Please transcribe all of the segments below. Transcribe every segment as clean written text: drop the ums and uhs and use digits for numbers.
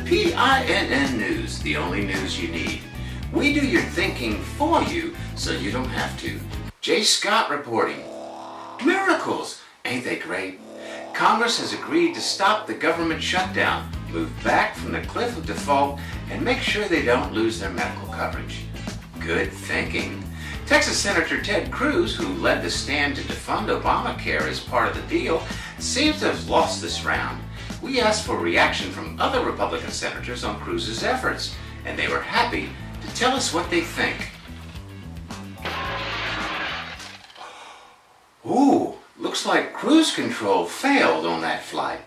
PINN News, the only news you need. We do your thinking for you so you don't have to. Jay Scott reporting. Miracles! Ain't they great? Congress has agreed to stop the government shutdown, move back from the cliff of default, and make sure they don't lose their medical coverage. Good thinking. Texas Senator Ted Cruz, who led the stand to defund Obamacare as part of the deal, seems to have lost this round. We asked for reaction from other Republican senators on Cruz's efforts, and they were happy to tell us what they think. Ooh, looks like cruise control failed on that flight.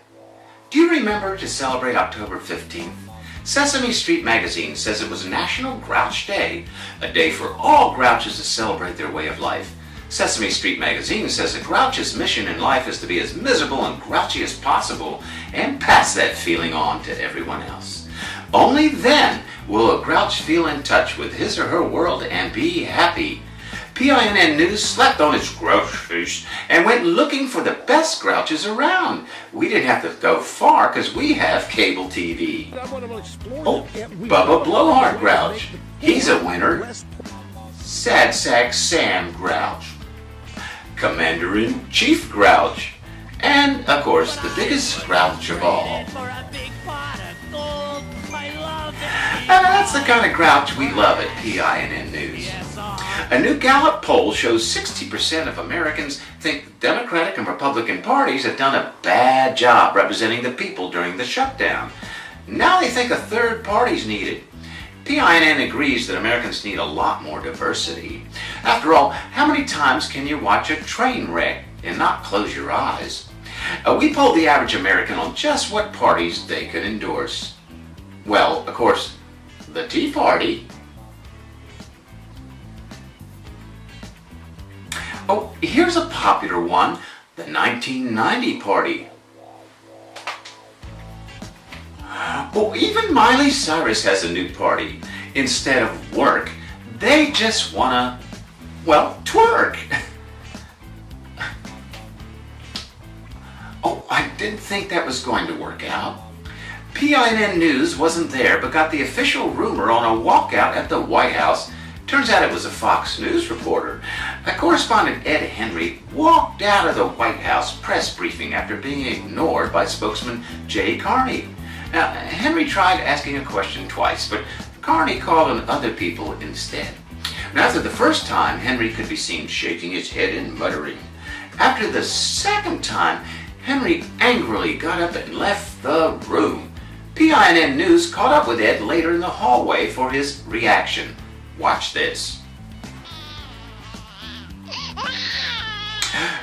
Do you remember to celebrate October 15th? Sesame Street magazine says it was National Grouch Day, a day for all grouches to celebrate their way of life. Sesame Street magazine says a grouch's mission in life is to be as miserable and grouchy as possible and pass that feeling on to everyone else. Only then will a grouch feel in touch with his or her world and be happy. PINN News slept on its grouch face and went looking for the best grouches around. We didn't have to go far because we have cable TV. Oh, Bubba Blowhard Grouch. He's a winner. Sad Sack Sam Grouch. Commander-in-Chief Grouch. And, of course, the biggest grouch of all. That's the kind of grouch we love at PINN News. A new Gallup poll shows 60% of Americans think the Democratic and Republican parties have done a bad job representing the people during the shutdown. Now they think a third party's needed. PINN agrees that Americans need a lot more diversity. After all, how many times can you watch a train wreck and not close your eyes? We polled the average American on just what parties they could endorse. Well, of course, the Tea Party. Oh, here's a popular one, the 1990 Party. Oh, even Miley Cyrus has a new party. Instead of work, they just wanna, well, twerk. Oh, I didn't think that was going to work out. PINN News wasn't there, but got the official rumor on a walkout at the White House. Turns out it was a Fox News reporter. Correspondent Ed Henry walked out of the White House press briefing after being ignored by spokesman Jay Carney. Now, Henry tried asking a question twice, but Carney called on other people instead. Now, after the first time, Henry could be seen shaking his head and muttering. After the second time, Henry angrily got up and left the room. PINN News caught up with Ed later in the hallway for his reaction. Watch this.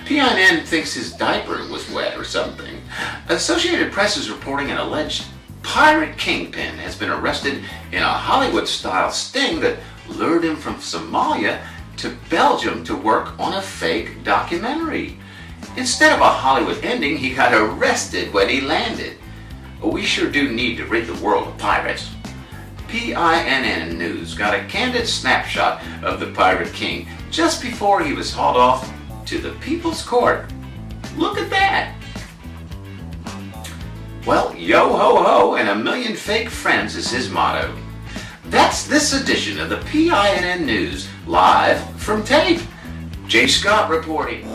PINN thinks his diaper was wet or something. Associated Press is reporting an alleged pirate kingpin has been arrested in a Hollywood-style sting that lured him from Somalia to Belgium to work on a fake documentary. Instead of a Hollywood ending, he got arrested when he landed. We sure do need to rid the world of pirates. PINN News got a candid snapshot of the Pirate King just before he was hauled off to the People's Court. Look at that! Well, yo ho ho and a million fake friends is his motto. That's this edition of the PINN News, live from tape. Jay Scott reporting.